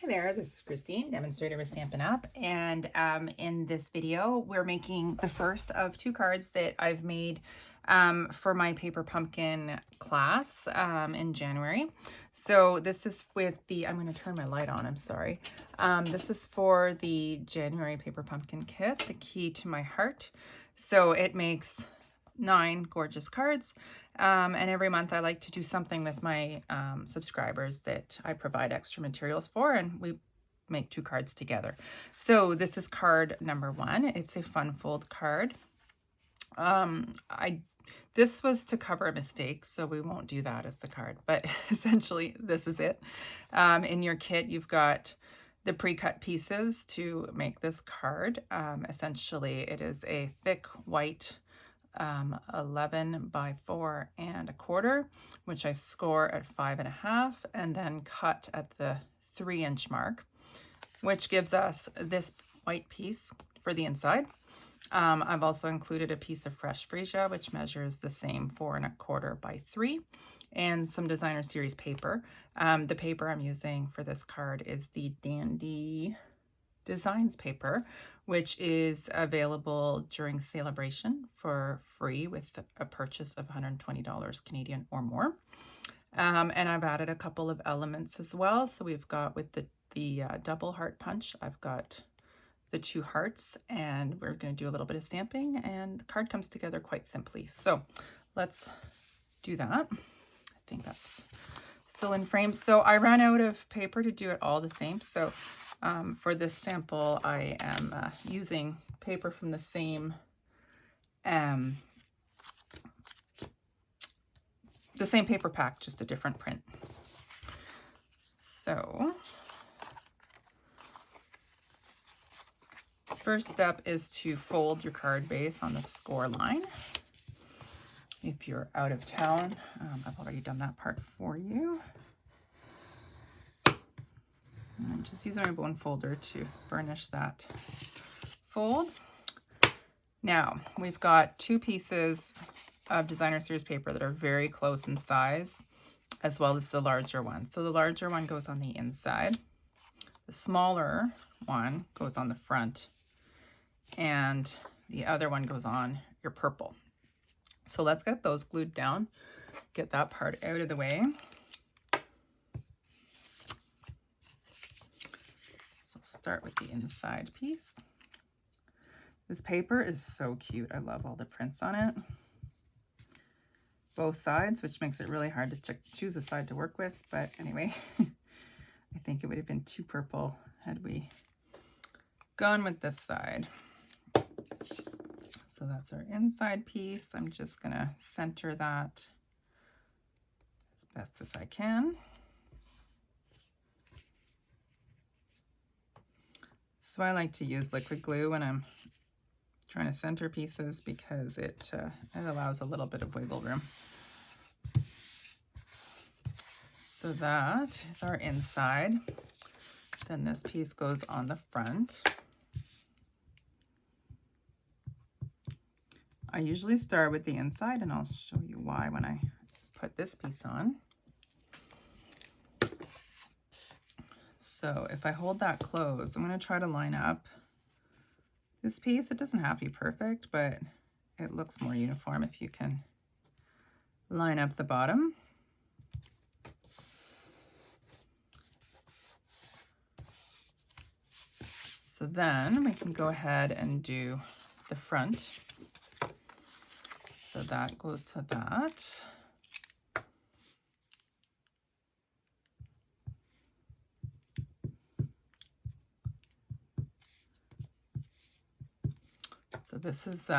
Hi there, this is Christine, demonstrator with Stampin' Up, and in this video we're making the first of two cards that I've made for my paper pumpkin class in January. So this is with the, I'm going to turn my light on, I'm sorry. This is for the January paper pumpkin kit, the key to my heart. So it makes 9 gorgeous cards. And every month I like to do something with my subscribers that I provide extra materials for, and we make 2 cards together. So this is card number 1. It's a fun fold card. This was to cover a mistake, so we won't do that as the card, but essentially this is it. In your kit, you've got the pre-cut pieces to make this card. Essentially, it is a thick white 11 by 4¼ which I score at 5.5 and then cut at the 3-inch mark, which gives us this white piece for the inside. I've also included a piece of fresh freesia, which measures the same 4¼ by 3, and some designer series paper. The paper I'm using for this card is the Dandy Designs paper, which is available during Celebration for free with a purchase of $120 Canadian or more. And I've added a couple of elements as well. So we've got with the double heart punch, I've got the 2 hearts, and we're going to do a little bit of stamping, and the card comes together quite simply. So let's do that. I think that's still in frame. So I ran out of paper to do it all the same. So for this sample, I am using paper from the same paper pack, just a different print. So first step is to fold your card base on the score line. If you're out of town, I've already done that part for you. I'm just using my bone folder to burnish that fold. Now, we've got 2 pieces of designer series paper that are very close in size, as well as the larger one. So the larger one goes on the inside. The smaller one goes on the front, and the other one goes on your purple. So let's get those glued down, get that part out of the way. Start with the inside piece. This paper is so cute. I love all the prints on it. Both sides, which makes it really hard to choose a side to work with. But anyway, I think it would have been too purple had we gone with this side. So that's our inside piece. I'm just going to center that as best as I can. So I like to use liquid glue when I'm trying to center pieces because it allows a little bit of wiggle room. So that is our inside. Then this piece goes on the front. I usually start with the inside, and I'll show you why when I put this piece on. So if I hold that closed, I'm going to try to line up this piece. It doesn't have to be perfect, but it looks more uniform if you can line up the bottom. So then we can go ahead and do the front. So that goes to that. So this is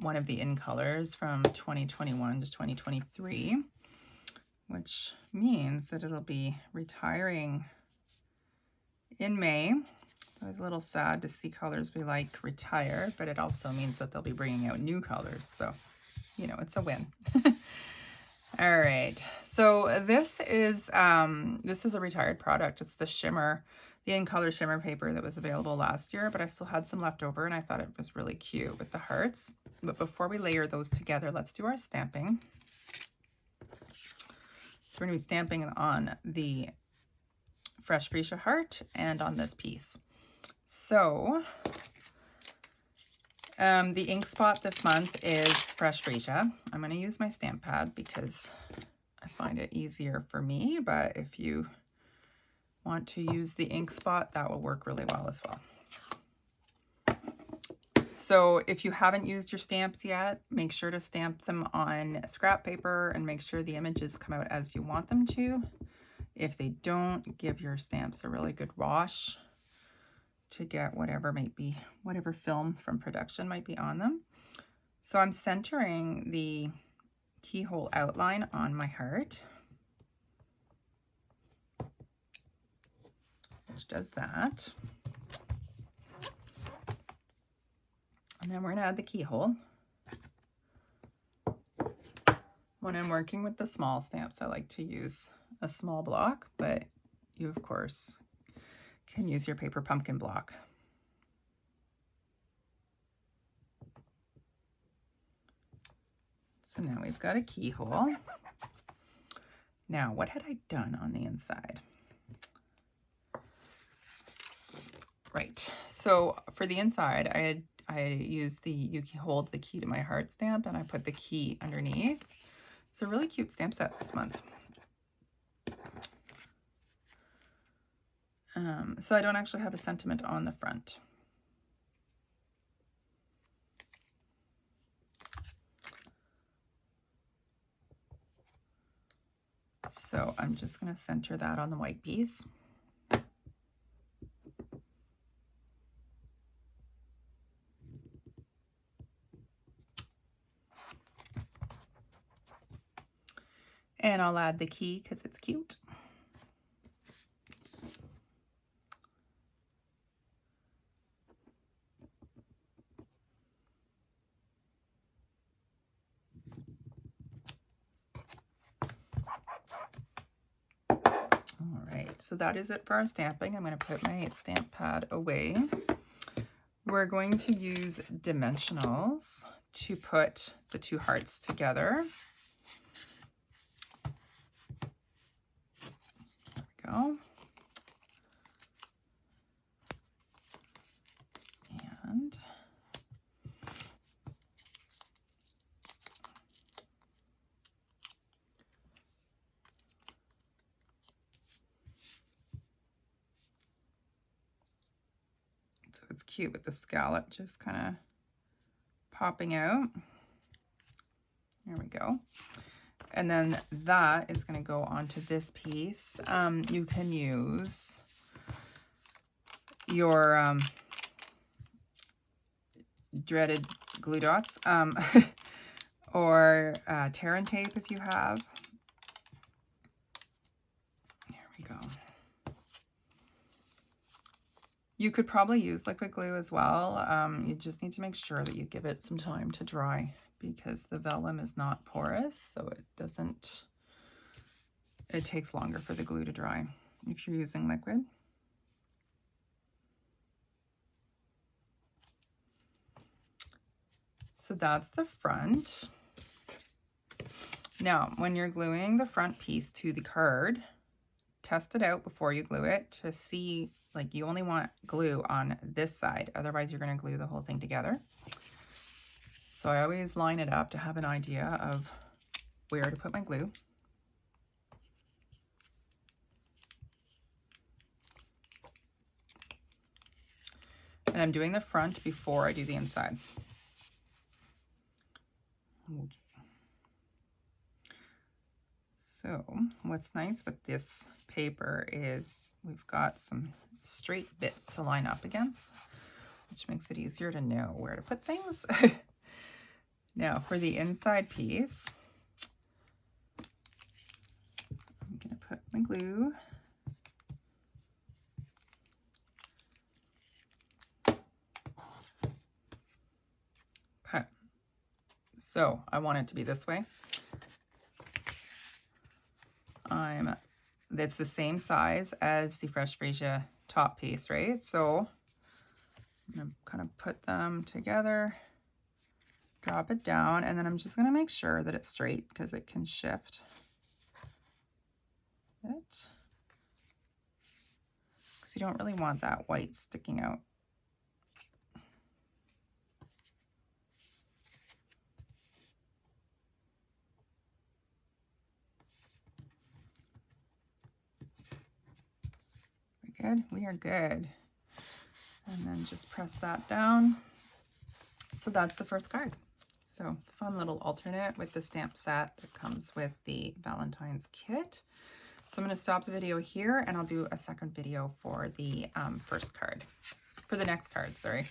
one of the in colors from 2021 to 2023, which means that it'll be retiring in May. It's always a little sad to see colors we like retire, but it also means that they'll be bringing out new colors. So, you know, it's a win. All right. So this is a retired product. It's the shimmer, the in color shimmer paper that was available last year, but I still had some left over and I thought it was really cute with the hearts. But before we layer those together, let's do our stamping. So we're going to be stamping on the Fresh Freesia heart and on this piece. So the ink spot this month is Fresh Freesia. I'm going to use my stamp pad because I find it easier for me, but if you want to use the ink spot, that will work really well as well. So if you haven't used your stamps yet, make sure to stamp them on scrap paper and make sure the images come out as you want them to. If they don't, give your stamps a really good wash to get whatever film from production might be on them. So I'm centering the keyhole outline on my heart, which does that. And then we're gonna add the keyhole. When I'm working with the small stamps, I like to use a small block, but you of course can use your paper pumpkin block. So now we've got a keyhole. Now, what had I done on the inside? Right, so for the inside, I used the You Hold the Key to My Heart stamp, and I put the key underneath. It's a really cute stamp set this month. So I don't actually have a sentiment on the front. So I'm just going to center that on the white piece. And I'll add the key because it's cute. All right, so that is it for our stamping. I'm going to put my stamp pad away. We're going to use dimensionals to put the two hearts together. There we go. And so it's cute with the scallop just kind of popping out. There we go. And then that is going to go onto this piece. You can use your dreaded glue dots or Terran tape if you have. There we go. You could probably use liquid glue as well. You just need to make sure that you give it some time to dry because the vellum is not porous, so it takes longer for the glue to dry if you're using liquid. So that's the front. Now, when you're gluing the front piece to the card, test it out before you glue it to see, like, you only want glue on this side, otherwise you're going to glue the whole thing together. So I always line it up to have an idea of where to put my glue. And I'm doing the front before I do the inside. Okay. So what's nice with this paper is we've got some straight bits to line up against, which makes it easier to know where to put things. Now for the inside piece, I'm going to put my glue. Okay, so I want it to be this way. It's the same size as the Fresh Freesia top piece, right? So I'm going to kind of put them together, drop it down, and then I'm just going to make sure that it's straight because it can shift it. you don't really want that white sticking out. Good, we are good. And then just press that down. So that's the first card. So fun little alternate with the stamp set that comes with the Valentine's kit. So I'm going to stop the video here and I'll do a second video for the first card, for the next card, sorry.